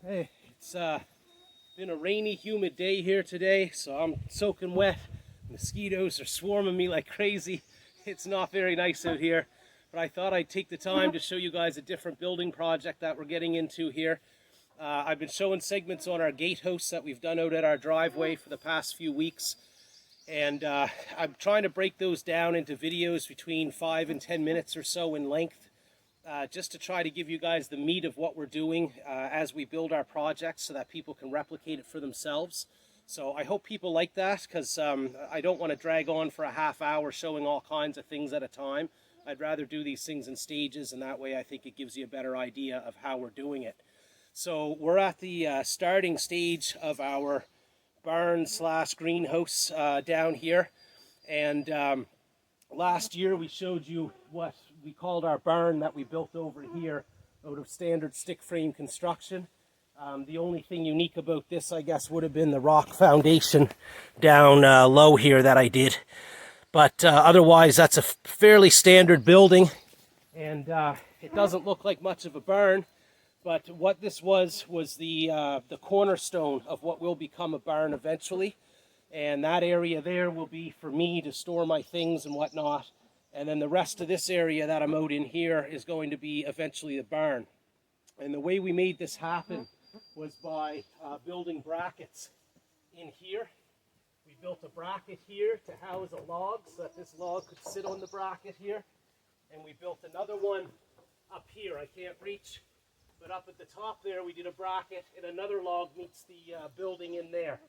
Hey, it's been a rainy, humid day here today, so I'm soaking wet. Mosquitoes are swarming me like crazy. It's not very nice out here, but I thought I'd take the time to show you guys a different building project that we're getting into here. I've been showing segments on our gatehouse that we've done out at our driveway for the past few weeks, and I'm trying to break those down into videos between 5 and 10 minutes or so in length. Just to try to give you guys the meat of what we're doing as we build our projects so that people can replicate it for themselves. So I hope people like that, because I don't want to drag on for a half hour showing all kinds of things at a time. I'd rather do these things in stages, and that way I think it gives you a better idea of how we're doing it. So we're at the starting stage of our barn / greenhouse down here, and last year we showed you what we called our barn that we built over here out of standard stick frame construction. The only thing unique about this, I guess, would have been the rock foundation down low here that I did. But otherwise, that's a fairly standard building, and it doesn't look like much of a barn. But what this was the cornerstone of what will become a barn eventually. And that area there will be for me to store my things and whatnot. And then the rest of this area that I'm out in here is going to be eventually the barn. And the way we made this happen was by building brackets in here. We built a bracket here to house a log so that this log could sit on the bracket here. And we built another one up here. I can't reach, but up at the top there we did a bracket, and another log meets the building in there.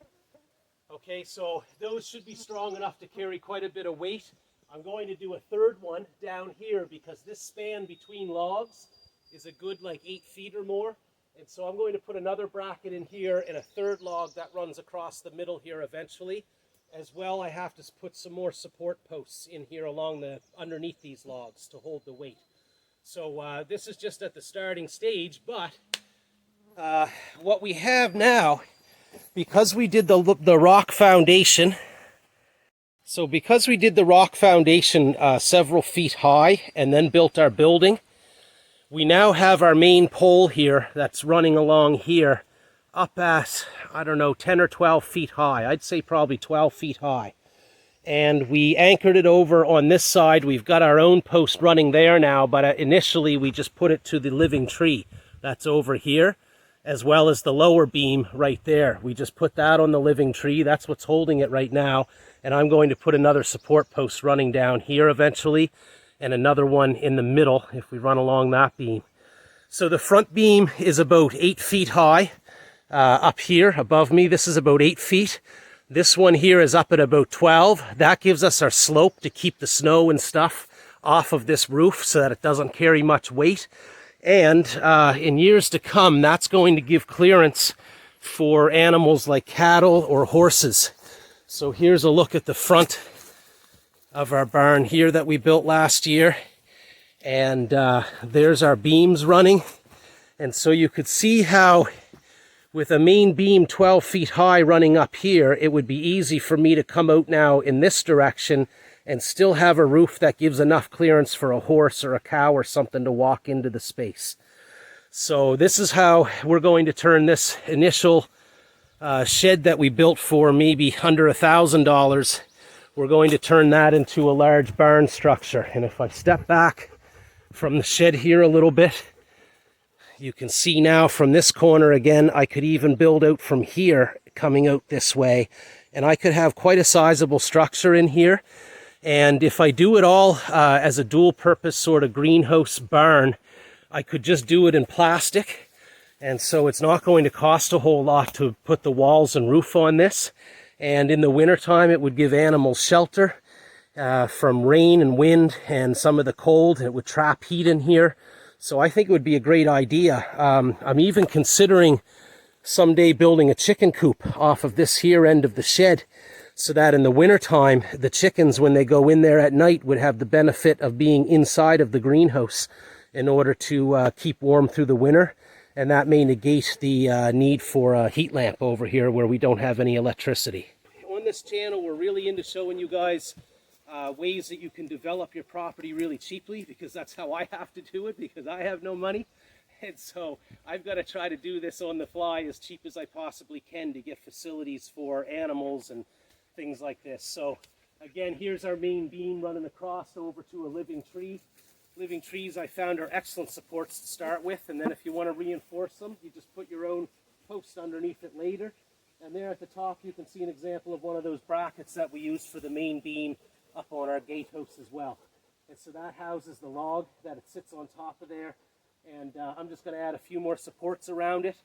Okay, so those should be strong enough to carry quite a bit of weight. I'm going to do a third one down here because this span between logs is a good 8 feet or more. And so I'm going to put another bracket in here and a third log that runs across the middle here eventually. As well, I have to put some more support posts in here underneath these logs to hold the weight. So this is just at the starting stage, but what we have now, because we did the rock foundation, several feet high and then built our building, we now have our main pole here that's running along here up at, I don't know, 10 or 12 feet high. I'd say probably 12 feet high. And we anchored it over on this side. We've got our own post running there now, but initially we just put it to the living tree that's over here, as well as the lower beam right there. We just put that on the living tree. That's what's holding it right now. And I'm going to put another support post running down here eventually, and another one in the middle if we run along that beam. So the front beam is about 8 feet high. Up here above me, this is about 8 feet. This one here is up at about 12. That gives us our slope to keep the snow and stuff off of this roof so that it doesn't carry much weight. And in years to come, that's going to give clearance for animals like cattle or horses. So here's a look at the front of our barn here that we built last year. And there's our beams running. And so you could see how with a main beam 12 feet high running up here, it would be easy for me to come out now in this direction and still have a roof that gives enough clearance for a horse or a cow or something to walk into the space. So this is how we're going to turn this initial shed that we built for maybe under $1,000. We're going to turn that into a large barn structure. And if I step back from the shed here a little bit, you can see now from this corner again, I could even build out from here coming out this way. And I could have quite a sizable structure in here. And if I do it all as a dual purpose sort of greenhouse barn, I could just do it in plastic. And so it's not going to cost a whole lot to put the walls and roof on this. And in the wintertime, it would give animals shelter from rain and wind and some of the cold. It would trap heat in here. So I think it would be a great idea. I'm even considering someday building a chicken coop off of this here end of the shed, so that in the wintertime, the chickens, when they go in there at night, would have the benefit of being inside of the greenhouse in order to keep warm through the winter. And that may negate the need for a heat lamp over here where we don't have any electricity. On this channel, we're really into showing you guys ways that you can develop your property really cheaply, because that's how I have to do it, because I have no money. And so I've got to try to do this on the fly as cheap as I possibly can to get facilities for animals and things like this. So again, here's our main beam running across over to a living tree. Living trees I found are excellent supports to start with, and then if you want to reinforce them, you just put your own post underneath it later. And there at the top you can see an example of one of those brackets that we use for the main beam up on our gatehouse as well. And so that houses the log that it sits on top of there. And I'm just going to add a few more supports around it,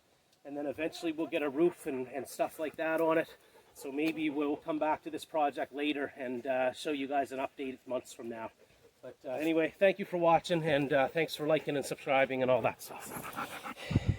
and then eventually we'll get a roof and stuff like that on it. So maybe we'll come back to this project later and show you guys an update months from now. But anyway, thank you for watching, and thanks for liking and subscribing and all that stuff.